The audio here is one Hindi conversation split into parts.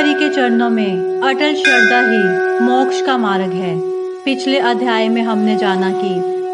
हरि के चरणों में अटल श्रद्धा ही मोक्ष का मार्ग है। पिछले अध्याय में हमने जाना कि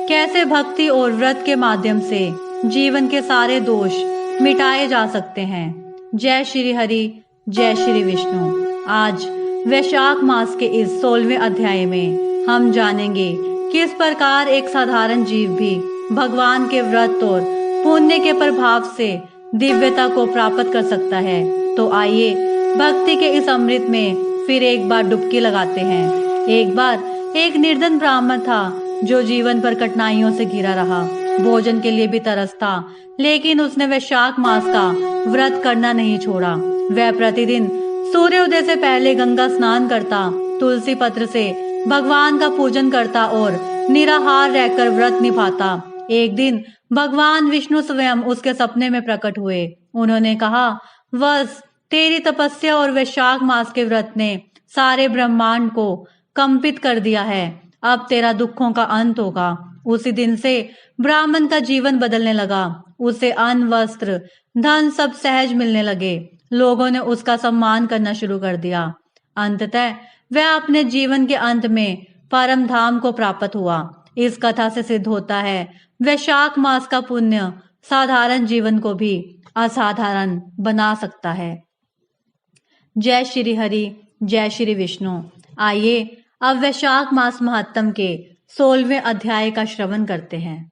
कैसे भक्ति और व्रत के माध्यम से जीवन के सारे दोष मिटाए जा सकते हैं। जय श्री हरि, जय श्री विष्णु। आज वैशाख मास के इस 16वें अध्याय में हम जानेंगे किस प्रकार एक साधारण जीव भी भगवान के व्रत और पुण्य के प्रभाव से दिव्यता को प्राप्त कर सकता है। तो आइए भक्ति के इस अमृत में फिर एक बार डुबकी लगाते हैं। एक बार एक निर्धन ब्राह्मण था जो जीवन पर कठिनाइयों से घिरा रहा। भोजन के लिए भी तरसता, लेकिन उसने वैशाख मास का व्रत करना नहीं छोड़ा। वह प्रतिदिन सूर्योदय से पहले गंगा स्नान करता, तुलसी पत्र से भगवान का पूजन करता और निराहार रहकर व्रत निभाता। एक दिन भगवान विष्णु स्वयं उसके सपने में प्रकट हुए। उन्होंने कहा, वत्स, तेरी तपस्या और वैशाख मास के व्रत ने सारे ब्रह्मांड को कंपित कर दिया है। अब तेरा दुखों का अंत होगा। उसी दिन से ब्राह्मण का जीवन बदलने लगा। उसे अन्न, वस्त्र, धन सब सहज मिलने लगे। लोगों ने उसका सम्मान करना शुरू कर दिया। अंततः वह अपने जीवन के अंत में परम धाम को प्राप्त हुआ। इस कथा से सिद्ध होता है वैशाख मास का पुण्य साधारण जीवन को भी असाधारण बना सकता है। जय श्री हरि, जय श्री विष्णु। आइए अब वैशाख मास महात्म के 16वें अध्याय का श्रवण करते हैं।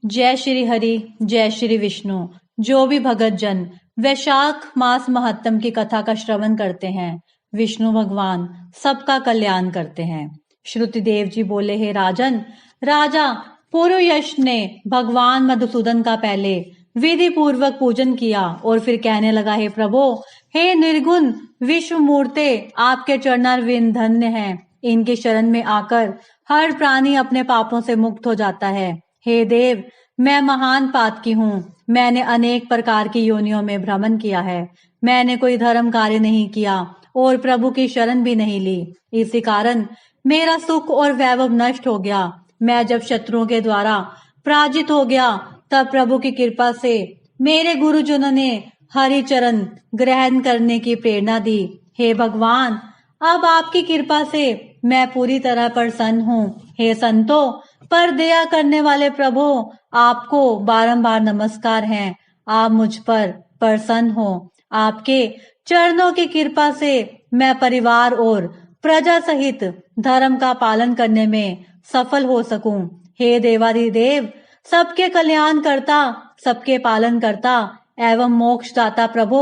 जय श्री हरि, जय श्री विष्णु। जो भी भगत जन वैशाख मास महात्म की कथा का श्रवण करते हैं, विष्णु भगवान सबका कल्याण करते हैं। श्रुतिदेव जी बोले, हे राजन, राजा पुरुयश ने भगवान मधुसूदन का पहले विधि पूर्वक पूजन किया और फिर कहने लगा, हे प्रभु, हे निर्गुण विश्व मूर्ते, आपके चरणारविंद धन्य हैं। इनके शरण में आकर हर प्राणी अपने पापों से मुक्त हो जाता है। हे देव, मैं महान पातकी हूँ। मैंने अनेक प्रकार की योनियों में भ्रमण किया है। मैंने कोई धर्म कार्य नहीं किया और प्रभु की शरण भी नहीं ली। इसी कारण मेरा सुख और वैभव नष्ट हो गया। मैं जब शत्रुओं के द्वारा पराजित हो गया, तब प्रभु की कृपा से मेरे गुरुजनों ने हरि चरण ग्रहण करने की प्रेरणा दी। हे भगवान, अब आपकी कृपा से मैं पूरी तरह प्रसन्न हूँ। हे संतो, पर दया करने वाले प्रभु, आपको बारंबार नमस्कार हैं। आप मुझ पर प्रसन्न हो। आपके चरणों की कृपा से मैं परिवार और प्रजा सहित धर्म का पालन करने में सफल हो सकूं। हे देवाधिदेव, सबके कल्याण करता, सबके पालन करता एवं मोक्षदाता प्रभु,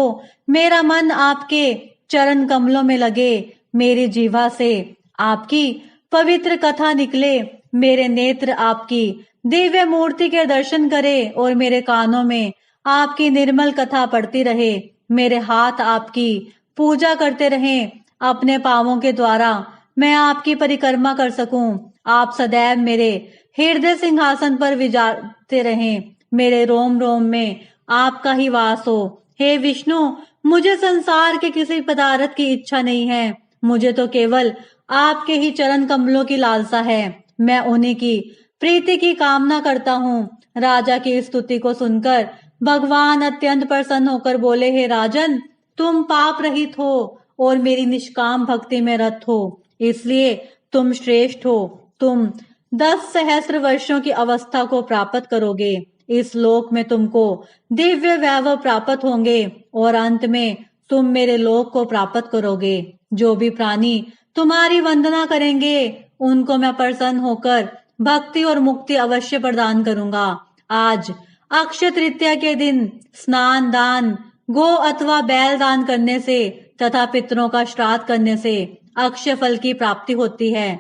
मेरा मन आपके चरण कमलों में लगे। मेरी जीवा से आपकी पवित्र कथा निकले। मेरे नेत्र आपकी दिव्य मूर्ति के दर्शन करे और मेरे कानों में आपकी निर्मल कथा पढ़ती रहे। मेरे हाथ आपकी पूजा करते रहें। अपने पांवों के द्वारा मैं आपकी परिक्रमा कर सकूं। आप सदैव मेरे हृदय सिंहासन पर विराजते रहें। मेरे रोम रोम में आपका ही वास हो। हे विष्णु, मुझे संसार के किसी पदार्थ की इच्छा नहीं है। मुझे तो केवल आपके ही चरण कमलों की लालसा है। मैं उन्हीं की प्रीति की कामना करता हूँ। राजा की स्तुति को सुनकर भगवान अत्यंत प्रसन्न होकर बोले, हे राजन, तुम पाप रहित हो और मेरी निष्काम भक्ति में रत हो, इसलिए तुम श्रेष्ठ हो। तुम 10 सहस्त्र वर्षों की अवस्था को प्राप्त करोगे। इस लोक में तुमको दिव्य वैभव प्राप्त होंगे और अंत में तुम मेरे लोक को प्राप्त करोगे। जो भी प्राणी तुम्हारी वंदना करेंगे, उनको मैं प्रसन्न होकर भक्ति और मुक्ति अवश्य प्रदान करूंगा। आज अक्षय तृतीया के दिन स्नान दान, गो अथवा बैल दान करने से तथा पितरों का श्राद्ध करने से अक्षय फल की प्राप्ति होती है।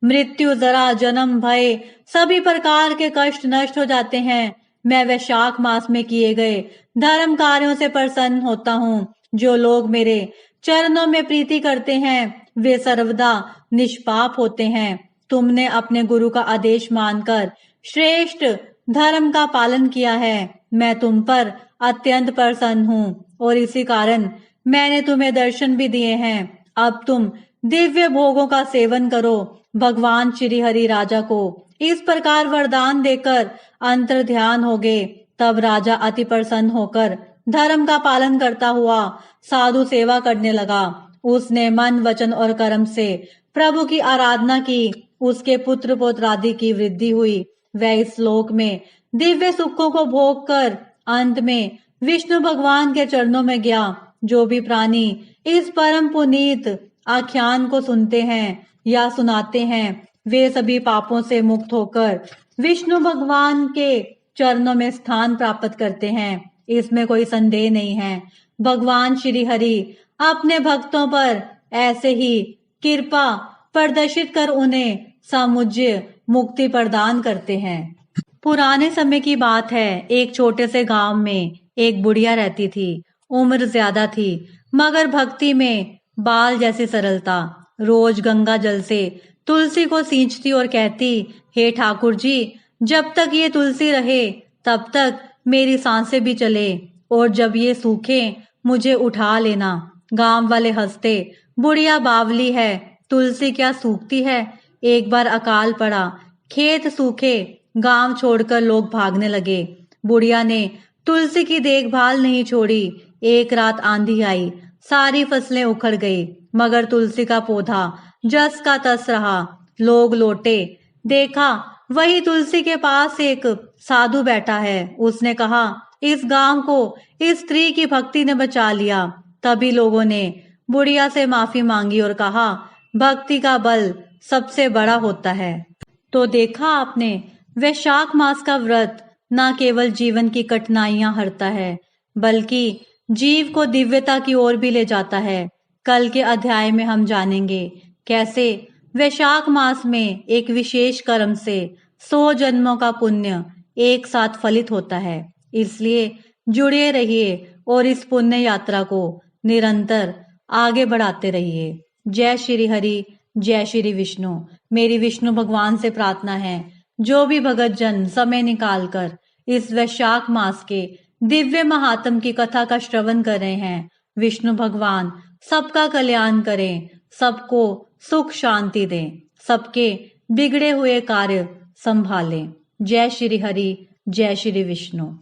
मृत्यु, जरा, जन्म, भय, सभी प्रकार के कष्ट नष्ट हो जाते हैं। मैं वैशाख मास में किए गए धर्म कार्यों से प्रसन्न होता हूँ। जो लोग मेरे चरणों में प्रीति करते हैं, वे सर्वदा निष्पाप होते हैं। तुमने अपने गुरु का आदेश मानकर श्रेष्ठ धर्म का पालन किया है। मैं तुम पर अत्यंत प्रसन्न हूँ और इसी कारण मैंने तुम्हें दर्शन भी दिए हैं। अब तुम दिव्य भोगों का सेवन करो। भगवान श्री हरि राजा को इस प्रकार वरदान देकर अंतर ध्यान हो गए। तब राजा अति प्रसन्न होकर धर्म का पालन करता हुआ साधु सेवा करने लगा। उसने मन, वचन और कर्म से प्रभु की आराधना की। उसके पुत्र पौत्र आदि की वृद्धि हुई। वह इस लोक में दिव्य सुखों को भोग कर अंत में विष्णु भगवान के चरणों में गया। जो भी प्राणी इस परम पुनीत आख्यान को सुनते हैं या सुनाते हैं, वे सभी पापों से मुक्त होकर विष्णु भगवान के चरणों में स्थान प्राप्त करते हैं। इसमें कोई संदेह नहीं है। भगवान श्री हरि अपने भक्तों पर ऐसे ही कृपा प्रदर्शित कर उन्हें सामुज्य मुक्ति प्रदान करते हैं। पुराने समय की बात है। एक छोटे से गांव में एक बुढ़िया रहती थी। उम्र ज्यादा थी मगर भक्ति में बाल जैसी सरलता। रोज गंगा जल से तुलसी को सींचती और कहती, हे ठाकुर जी, जब तक ये तुलसी रहे तब तक मेरी सांसें भी चले, और जब ये सूखे मुझे उठा लेना। गांव वाले हंसते, बुढ़िया बावली है, तुलसी क्या सूखती है। एक बार अकाल पड़ा, खेत सूखे, गांव छोड़कर लोग भागने लगे। बुढ़िया ने तुलसी की देखभाल नहीं छोड़ी। एक रात आंधी आई, सारी फसलें उखड़ गई, मगर तुलसी का पौधा जस का तस रहा। लोग लौटे, देखा वही तुलसी के पास एक साधु बैठा है। उसने कहा, इस गांव को इस स्त्री की भक्ति ने बचा लिया। तभी लोगों ने बुढ़िया से माफी मांगी और कहा, भक्ति का बल सबसे बड़ा होता है। तो देखा आपने, वैशाख मास का व्रत न केवल जीवन की कठिनाइयां हरता है, बल्कि जीव को दिव्यता की ओर भी ले जाता है। कल के अध्याय में हम जानेंगे कैसे वैशाख मास में एक विशेष कर्म से 100 जन्मों का पुण्य एक साथ फलित होता है। इसलिए जुड़े रहिए और इस पुण्य यात्रा को निरंतर आगे बढ़ाते रहिए। जय श्री हरि, जय श्री विष्णु। मेरी विष्णु भगवान से प्रार्थना है, जो भी भगत जन समय निकालकर इस वैशाख मास के दिव्य महात्म की कथा का श्रवण कर रहे हैं, विष्णु भगवान सबका कल्याण करें, सबको सुख शांति दें, सबके बिगड़े हुए कार्य संभालें। जय श्री हरि, जय श्री विष्णु।